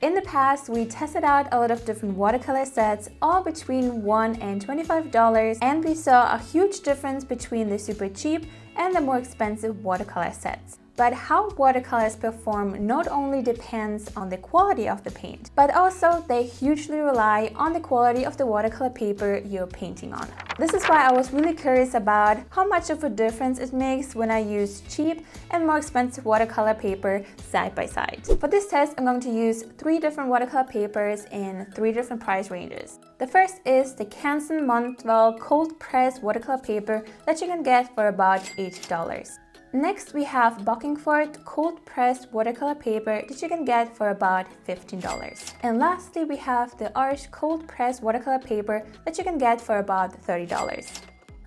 In the past, we tested out a lot of different watercolor sets, all between $1 and $25, and we saw a huge difference between the super cheap and the more expensive watercolor sets. But how watercolors perform not only depends on the quality of the paint, but also they hugely rely on the quality of the watercolor paper you're painting on. This is why I was really curious about how much of a difference it makes when I use cheap and more expensive watercolor paper side by side. For this test, I'm going to use 3 different watercolor papers in 3 different price ranges. The first is the Canson Montval cold press watercolor paper that you can get for about $8. Next, we have Bockingford cold pressed watercolor paper that you can get for about $15. And lastly, we have the Arch cold pressed watercolor paper that you can get for about $30.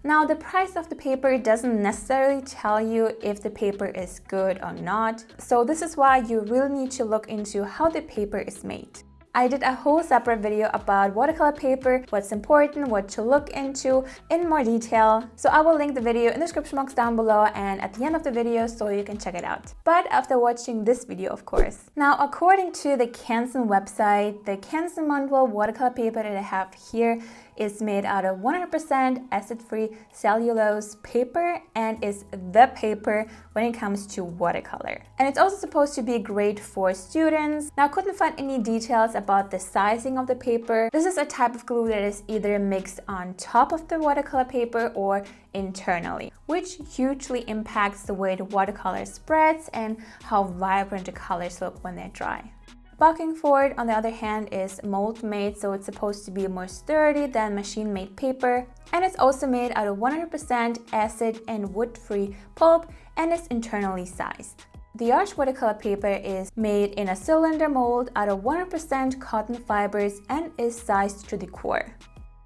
Now, the price of the paper doesn't necessarily tell you if the paper is good or not, so this is why you really need to look into how the paper is made. I did a whole separate video about watercolor paper, what's important, what to look into in more detail. So I will link the video in the description box down below and at the end of the video so you can check it out. But after watching this video, of course. Now, according to the Canson website, the Canson Montval watercolor paper that I have here is made out of 100% acid-free cellulose paper and is the paper when it comes to watercolor. And it's also supposed to be great for students. Now, I couldn't find any details about the sizing of the paper. This is a type of glue that is either mixed on top of the watercolor paper or internally, which hugely impacts the way the watercolor spreads and how vibrant the colors look when they're dry. Bockingford, on the other hand, is mold-made, so it's supposed to be more sturdy than machine-made paper, and it's also made out of 100% acid and wood-free pulp and is internally sized. The Arch watercolor paper is made in a cylinder mold out of 100% cotton fibers and is sized to the core.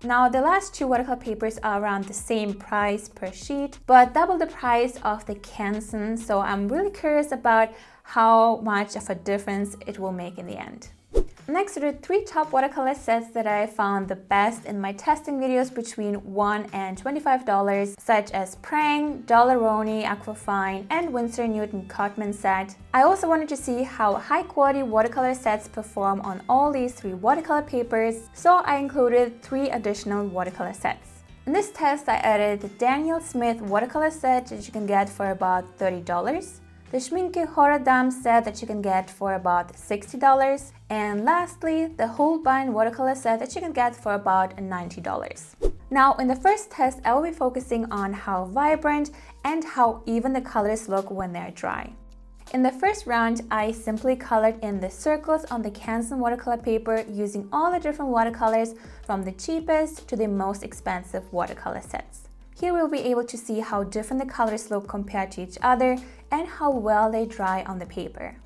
Now, the last 2 watercolor papers are around the same price per sheet, but double the price of the Canson, so I'm really curious about how much of a difference it will make in the end. Next are the 3 top watercolor sets that I found the best in my testing videos between $1 and $25, such as Prang, Rowney, Aquafine, and Winsor Newton Cotman set. I also wanted to see how high quality watercolor sets perform on all these 3 watercolor papers, so I included 3 additional watercolor sets. In this test, I added the Daniel Smith watercolor set that you can get for about $30, the Schmincke Horadam set that you can get for about $60, and lastly, the Holbein watercolor set that you can get for about $90. Now, in the first test, I will be focusing on how vibrant and how even the colors look when they're dry. In the first round, I simply colored in the circles on the Canson watercolor paper using all the different watercolors from the cheapest to the most expensive watercolor sets. Here we'll be able to see how different the colors look compared to each other and how well they dry on the paper.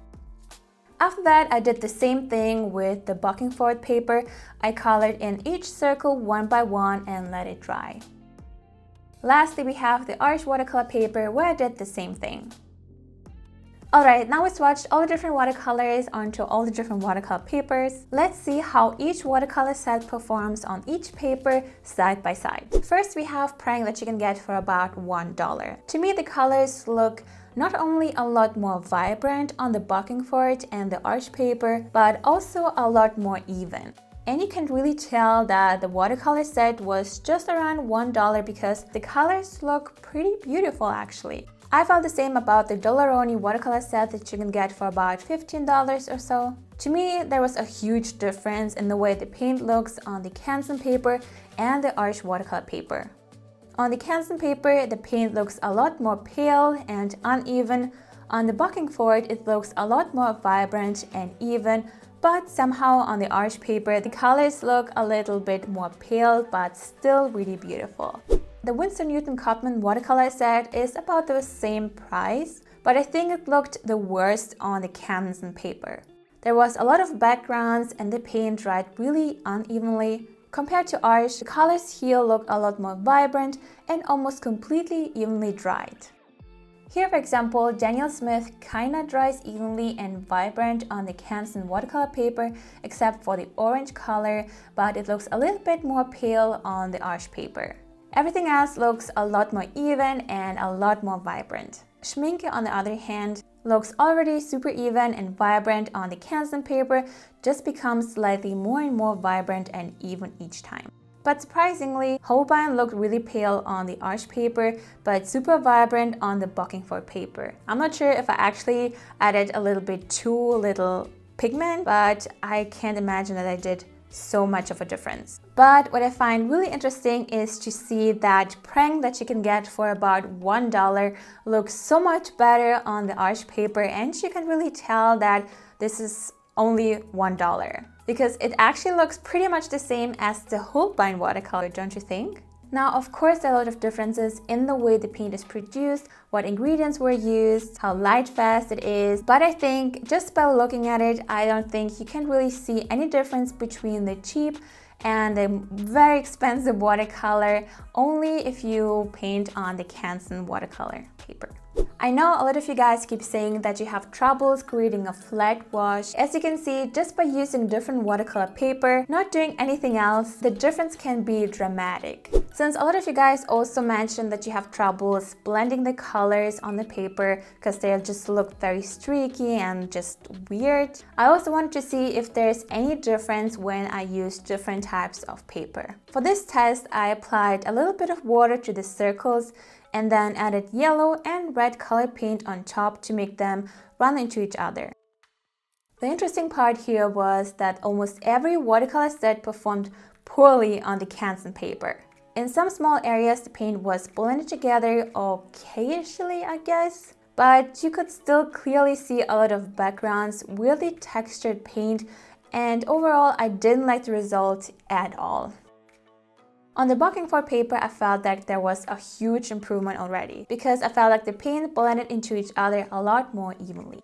After that, I did the same thing with the Bockingford paper. I colored in each circle one by one and let it dry. Lastly, we have the Arch watercolor paper where I did the same thing. Alright, now we swatched all the different watercolors onto all the different watercolor papers. Let's see how each watercolor set performs on each paper side by side. First, we have Prang that you can get for about $1. To me, the colors look not only a lot more vibrant on the Bockingford and the Arch paper, but also a lot more even. And you can really tell that the watercolor set was just around $1 because the colors look pretty beautiful actually. I felt the same about the Rowney watercolor set that you can get for about $15 or so. To me, there was a huge difference in the way the paint looks on the Canson paper and the Arch watercolor paper. On the Canson paper, the paint looks a lot more pale and uneven. On the Bockingford, it looks a lot more vibrant and even, but somehow on the Arch paper, the colors look a little bit more pale, but still really beautiful. The Winsor Newton Cotman watercolor set is about the same price, but I think it looked the worst on the Canson paper. There was a lot of backgrounds and the paint dried really unevenly. Compared to Arch, the colors here look a lot more vibrant and almost completely evenly dried. Here, for example, Daniel Smith kinda dries evenly and vibrant on the Canson watercolor paper, except for the orange color, but it looks a little bit more pale on the Arch paper. Everything else looks a lot more even and a lot more vibrant. Schmincke, on the other hand, looks already super even and vibrant on the Canson paper, just becomes slightly more and more vibrant and even each time. But surprisingly, Holbein looked really pale on the Arch paper, but super vibrant on the Bockingford paper. I'm not sure if I actually added a little bit too little pigment, but I can't imagine that I did so much of a difference. But what I find really interesting is to see that Prang that you can get for about $1 looks so much better on the Arch paper, and you can really tell that this is only $1 because it actually looks pretty much the same as the Holbein watercolor, don't you think? Now, of course, there are a lot of differences in the way the paint is produced, what ingredients were used, how light fast it is, but I think just by looking at it, I don't think you can really see any difference between the cheap and the very expensive watercolor, only if you paint on the Canson watercolor paper. I know a lot of you guys keep saying that you have troubles creating a flat wash. As you can see, just by using different watercolor paper, not doing anything else, the difference can be dramatic. Since a lot of you guys also mentioned that you have troubles blending the colors on the paper because they just look very streaky and just weird, I also wanted to see if there's any difference when I use different types of paper. For this test, I applied a little bit of water to the circles and then added yellow and red color paint on top to make them run into each other. The interesting part here was that almost every watercolor set performed poorly on the Canson paper. In some small areas, the paint was blended together occasionally, I guess, but you could still clearly see a lot of backgrounds, weirdly textured paint, and overall, I didn't like the result at all. On the Bockingford paper, I felt that there was a huge improvement already because I felt like the paint blended into each other a lot more evenly.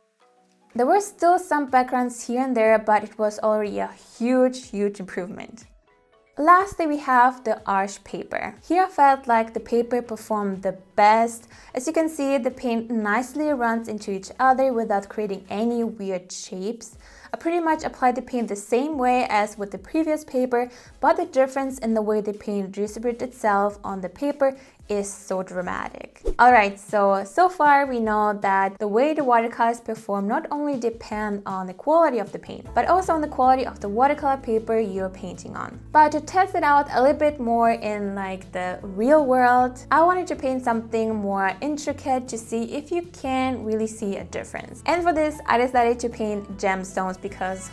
There were still some backgrounds here and there, but it was already a huge improvement. Lastly, we have the Arch paper. Here I felt like the paper performed the best. As you can see, the paint nicely runs into each other without creating any weird shapes. I pretty much applied the paint the same way as with the previous paper, but the difference in the way the paint distributes itself on the paper is so dramatic. Alright, so far we know that the way the watercolors perform not only depend on the quality of the paint, but also on the quality of the watercolor paper you're painting on. But to test it out a little bit more in like the real world, I wanted to paint something more intricate to see if you can really see a difference. And for this, I decided to paint gemstones because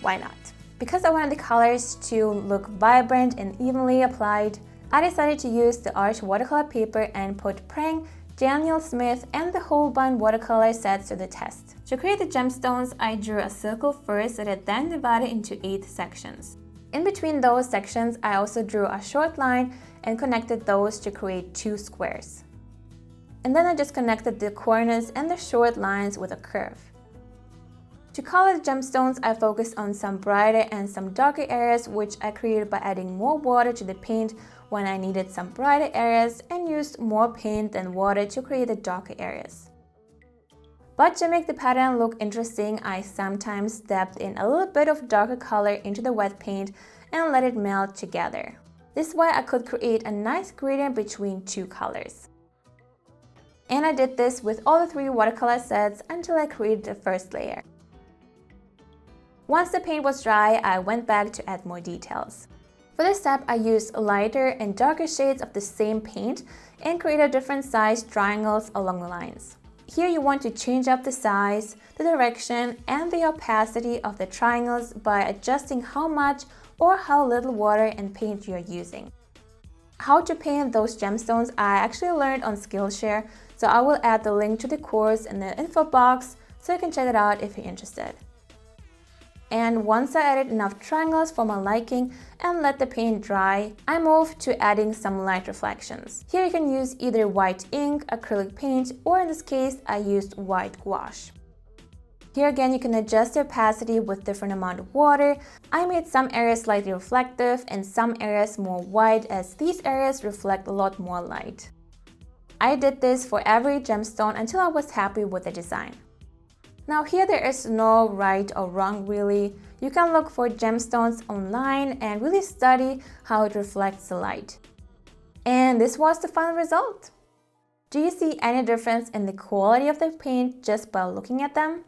why not? Because I wanted the colors to look vibrant and evenly applied, I decided to use the Arch watercolor paper and put Prang, Daniel Smith, and the Holbein watercolor sets to the test. To create the gemstones, I drew a circle first that I then divided into 8 sections. In between those sections, I also drew a short line and connected those to create 2 squares. And then I just connected the corners and the short lines with a curve. To color the gemstones, I focused on some brighter and some darker areas, which I created by adding more water to the paint when I needed some brighter areas and used more paint than water to create the darker areas. But to make the pattern look interesting, I sometimes dabbed in a little bit of darker color into the wet paint and let it melt together. This way I could create a nice gradient between 2 colors. And I did this with all the 3 watercolor sets until I created the first layer. Once the paint was dry, I went back to add more details. For this step, I used lighter and darker shades of the same paint and created different sized triangles along the lines. Here you want to change up the size, the direction, and the opacity of the triangles by adjusting how much or how little water and paint you are using. How to paint those gemstones I actually learned on Skillshare, so I will add the link to the course in the info box so you can check it out if you're interested. And once I added enough triangles for my liking and let the paint dry, I moved to adding some light reflections. Here you can use either white ink, acrylic paint, or in this case I used white gouache. Here again you can adjust the opacity with different amount of water. I made some areas slightly reflective and some areas more white, as these areas reflect a lot more light. I did this for every gemstone until I was happy with the design. Now here there is no right or wrong really. You can look for gemstones online and really study how it reflects the light. And this was the final result. Do you see any difference in the quality of the paint just by looking at them?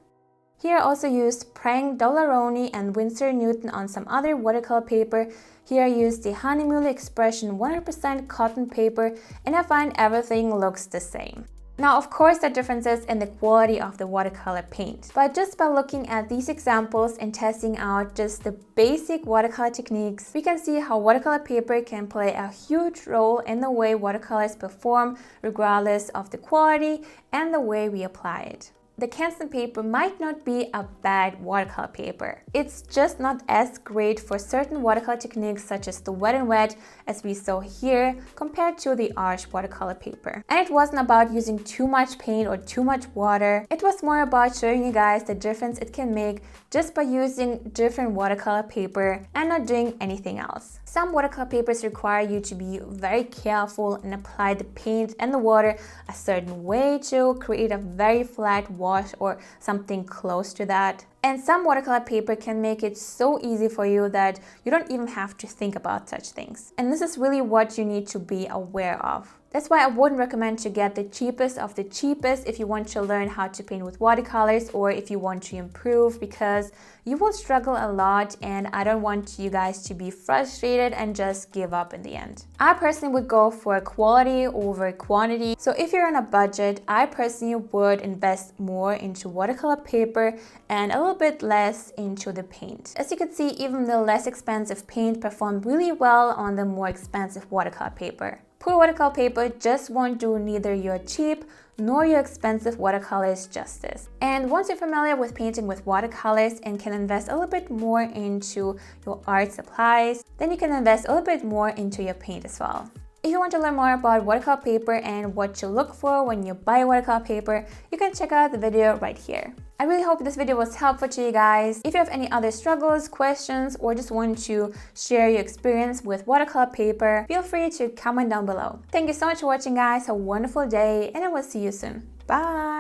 Here I also used Prang Watercolor and Winsor Newton on some other watercolor paper. Here I used the Hahnemuehle Expression 100% cotton paper, and I find everything looks the same. Now, of course, there are differences in the quality of the watercolor paint, but just by looking at these examples and testing out just the basic watercolor techniques, we can see how watercolor paper can play a huge role in the way watercolors perform, regardless of the quality and the way we apply it. The Canson paper might not be a bad watercolor paper. It's just not as great for certain watercolor techniques such as the wet and wet, as we saw here, compared to the Arch watercolor paper. And it wasn't about using too much paint or too much water. It was more about showing you guys the difference it can make just by using different watercolor paper and not doing anything else. Some watercolor papers require you to be very careful and apply the paint and the water a certain way to create a very flat wash or something close to that. And some watercolor paper can make it so easy for you that you don't even have to think about such things. And this is really what you need to be aware of. That's why I wouldn't recommend to get the cheapest of the cheapest if you want to learn how to paint with watercolors or if you want to improve, because you will struggle a lot and I don't want you guys to be frustrated and just give up in the end. I personally would go for quality over quantity. So if you're on a budget, I personally would invest more into watercolor paper and a little bit less into the paint. As you can see, even the less expensive paint performed really well on the more expensive watercolor paper. Poor watercolor paper just won't do neither your cheap nor your expensive watercolors justice. And once you're familiar with painting with watercolors and can invest a little bit more into your art supplies, then you can invest a little bit more into your paint as well. If you want to learn more about watercolor paper and what to look for when you buy watercolor paper, you can check out the video right here. I really hope this video was helpful to you guys. If you have any other struggles, questions, or just want to share your experience with watercolor paper, feel free to comment down below. Thank you so much for watching, guys. Have a wonderful day, and I will see you soon. Bye!